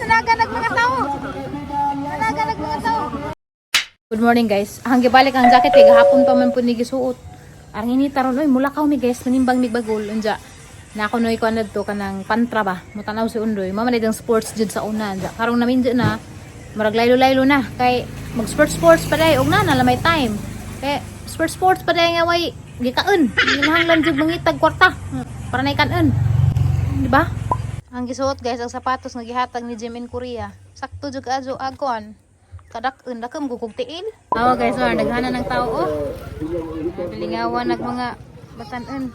Nanaganag mga tao. Nanaganag mga tao. Good morning guys. Ang gibalik ang jacket kay gahapon pa man pud ni gisuot. Ang inita ron oy mulakaw mi guys nanimbang mi bagol unja. Na ako noy kuan adto kanang pantra ba. Mutanaw si Undoy. Mama nidang sports jud sa una unja. Karong namin jud na marag laylo-laylo na kay mag sports pa day og na may time. Kay sports pa day nga way gikaon. Hinahanglan jud mangitag kwarta. Para na ikanon. Di ba? Ang gisuot guys, ang sapatos nga gihatag ni Jim in Korea. Sakto jud adto agon. Kadak-un dakam gugog tiil. Oh guys, daghana ng tao oh. Pilingawan nag mga batan-on.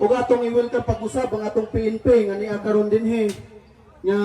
Ug atong i-welcome pag-usab ang atong PNP nga niya karon dinhi nga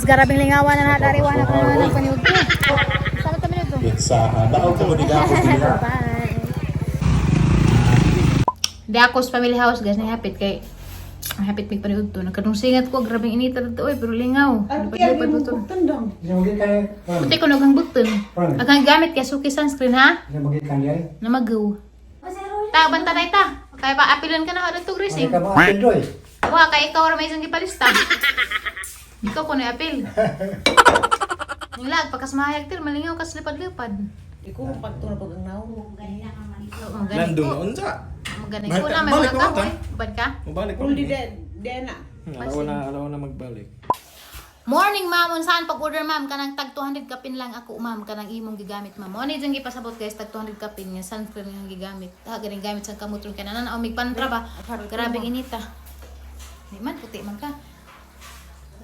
garabing lingawan na nadariwan na ng paniud ko. Sama ta minuto. sa daog ko di ako dira. Di ako sa family house guys, nahapit kay hapit mig paniud to. Nagkadung singat ko grabing inita dito oy pero lingaw. Ano pa to? Puti ko nagang button. Agang gamit kay suki sunscreen ha. Na magaw. Ta banta na ita. Kay pa apilan ka na adto greasing. Wa kay ikaw ra may isang gipalista. Ikaw ko na apil. Nilag, pagkas mahayag tir, malingaw kas lipad-lipad. Ikaw pagto na pag-angnaw. Nandun na unsa. Maganing ko na, may mga kahoy. Bad ka? Mabalik Kung di na. Alaw na magbalik. Morning ma'am, saan pag-order ma'am? Kanang tag 200 kapin lang ako ma'am, kanang imong gigamit ma'am. Mo ni dyan gipasabot guys, tag 200 kapin nga sunscreen nga gigamit. Ganing gamit sa kamutron kay nanan o mig pantra ba. Grabing inita. Di man puti man ka.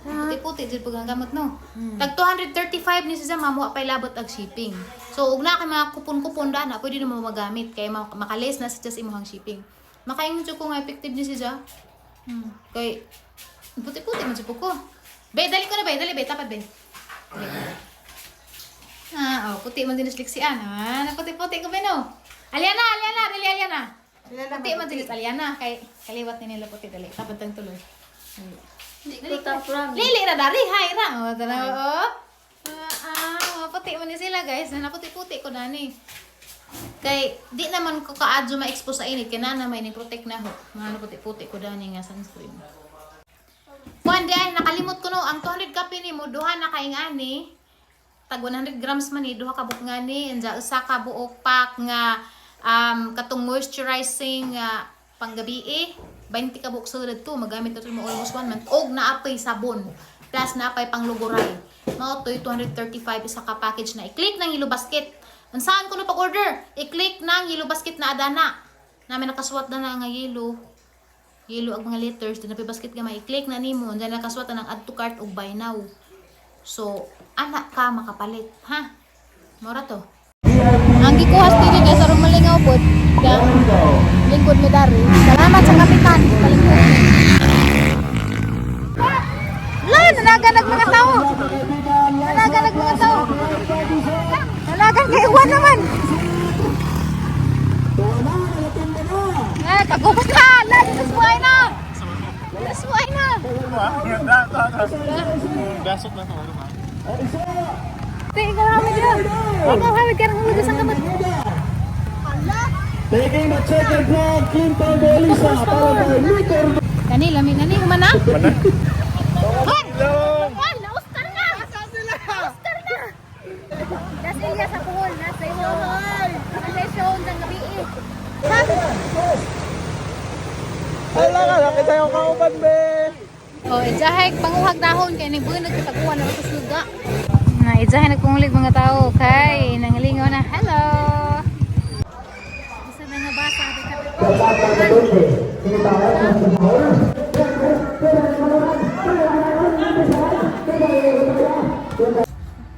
Puti-puti dyan pag ang gamot no. Tag 235 ni siya ma'am, wa pay labot ag shipping. So ug na kay mga kupon-kupon dana, pwede na mo magamit kay makales na siya sa imong shipping. Makaingon jud ko nga effective ni siya. Kay puti-puti man jud ko. Be, dali ko na be, dali be, tapat be. Puti man din sliksian. Puti-puti ko be no. Aliana, dali Aliana. Puti man din Aliana kay kaliwat ni nila puti dali. Tapat tang tuloy. Hindi ko tapram. Lili ra dari hay ra. Tanaw. Puti man ni sila guys. Naputi-puti ko na ni. Kay di naman ko kaadyo ma-expose sa init kay na may ni protect na ho. Mga puti-puti ko dani nga sunscreen. Kuan day nakalimot ko no ang 200 kape ni mo duha na kay ngani. Tag 100 grams man ni duha ka buok ngani unsa usa ka buok pack nga katong moisturizing panggabi 20 ka buok sulod to magamit na mo almost 1 month og naapay sabon plus naapay pangluguray mao toy 235 isa ka package na i-click nang yellow basket unsaan ko na pag-order i-click nang yellow basket na adana namin nakasuwat na nga yellow ag mga letters din na basket nga i-click na nimo unsa nakasuwat nang add to cart og buy now so ana ka makapalit ha mora to ang gikuhas dili guys aron malingaw pod lingkod mi dari. Salamat sa kapitan. Palingkod. Nanaganag mga tao. Nanaganag mga tao. Nanagan kay uwan naman. Kagubot na. Nasbuhay na. Nasbuhay na. Dasot na ito. Tingnan kami dyan. Ikaw hawid ka ng hulog sa kamot. Taking the second round, Quinto Belisa para kay Nitor. Kani, lami na ni. Humana? Mana? Hoy! Long! Hoy! Na-Oscar na! Na-Oscar na! Das Ilya sa puhol. Nasa iyong. Nasa iyong ng gabi eh. Ala ka, nakita yung kauban, be! Oh, ijahay panguhag dahon kay ni buhay nagpataguan na sa suga. Na ijahay nagpungulig mga tao kay nanglingaw na. Hello. Isa na nga basa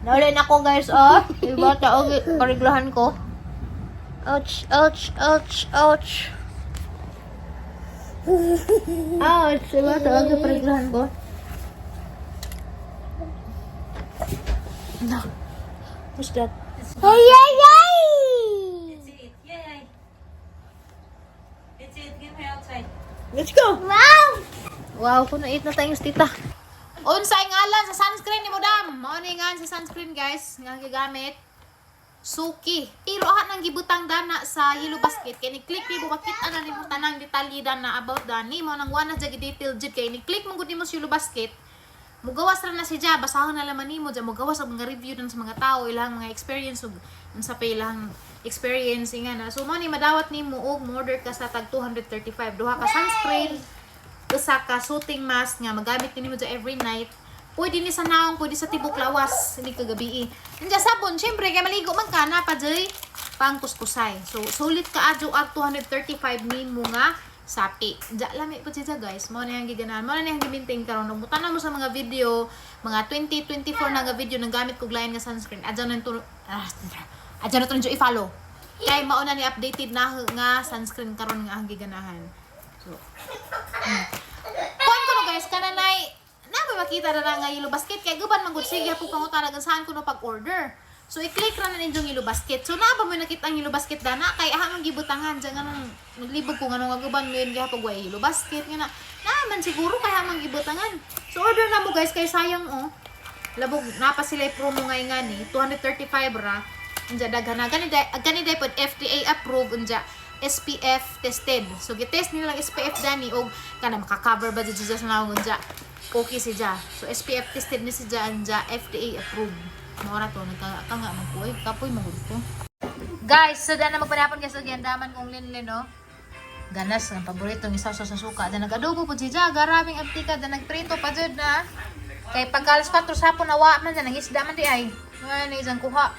Naulin ako guys, oh. Iba taog pariglahan ko. Ouch, ouch, ouch, ouch. Ouch, iba taog pariglahan ko. No. What's that? Ay, ay, ay! Let's go! Wow! Wow, kung na-eat na tayong tita. Unsay ngalan sa sunscreen ni Madam. Mao ni nga sa sunscreen guys, nga gigamit. Suki. Pero aha nang gibutang dana sa yellow basket kay ni-click ni mo makita na nimo tanang detalye dana about dani mo nang wana jud detail jud kay ni-click mo gud nimo sa yellow basket. Mugawas ra na siya, basahon na laman nimo dyan, mugawas ang mga review dun sa mga tao, ilang mga experience ug sa ilang experience nga na. So mo ni madawat nimo og order ka sa tag 235 duha ka sunscreen, usa ka shooting mask nga magamit nimo dyan every night. Pwede ni sa naong, pwede sa tibok lawas, hindi kagabi. Nandiyan sabon, syempre kay maligo man ka na pa jay pang kuskusay. So sulit ka adyo ang 235 nimo nga sapi. Diya lami po siya guys. Mo na yung giganahan. Mo na yung gimintain karon. Nagbutan na mo sa mga video, mga 2024 na nga video nang gamit ko glayan nga sunscreen. Adyan na ito, adyan na ito nyo i-follow. Kaya mauna ni updated na nga sunscreen karon nga ang giganahan. So, kuhan ko no guys, kananay, na makita na nga yellow basket. Kaya guban manggod sige po pangutanagan saan ko no pag-order. So, i-click ra na ninyong yellow basket. So, na ba mo nakita ang yellow basket dana? Kay aha mong gibutangan. Diyan nga nung naglibog ko nga nung aguban mo yun gihapag wa yellow basket. Nga na, naman siguro kaya mong gibutangan. So, order na mo guys. Kay sayang oh. Labog, napa sila promo ngay nga ni. 235 ra. Unja daghan na. Ganida po FDA approved. Unja SPF tested. So, gitest nila lang SPF dani. O, kana makakover ba dyan sa nawag unja. Okay siya. So, SPF tested ni siya. Unja FDA approved. Mora to, nagkakanga magpuay. Kapoy magod ko. Guys, so dahil na magpanapon kasi giandaman kong linlin, no? Ganas, ang paborito ng isaw sa suka. Dahil nag-adobo po siya, garaming antika. Dahil nagprito pa dyan na. Kay pagkalas 4 sapon nawa man, dahil nangisda man di ay. Ngayon, isang kuha.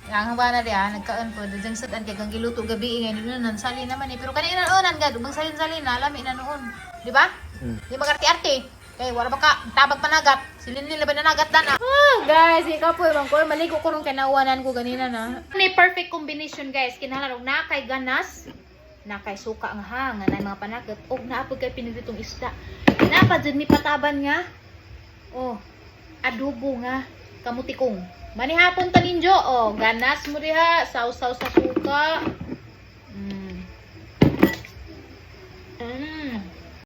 Yang ba na di nagkaan po. Dahil saan kay kang giluto gabi, ngayon nun, sali naman eh. Pero kanina noonan, gad, magsalin-salin na, alam na noon. Di ba? Di mag-arti-arti. Kaya wala ba ka, tabag panagat. Silin nila ba nanagat na? Guys, ikaw po ibang ko. Maligo ko rin kanawanan ko ganina na. Ni perfect combination guys. Kinahalarog na kay ganas. Na kay suka nga ha. Nga na mga panagat. O naapod kay pinilitong isda. Napadyan ni pataban nga. Oh, adobo nga. Kamutikong. Manihapon taninjo. Oh, ganas mo diha. Sausaw sa suka.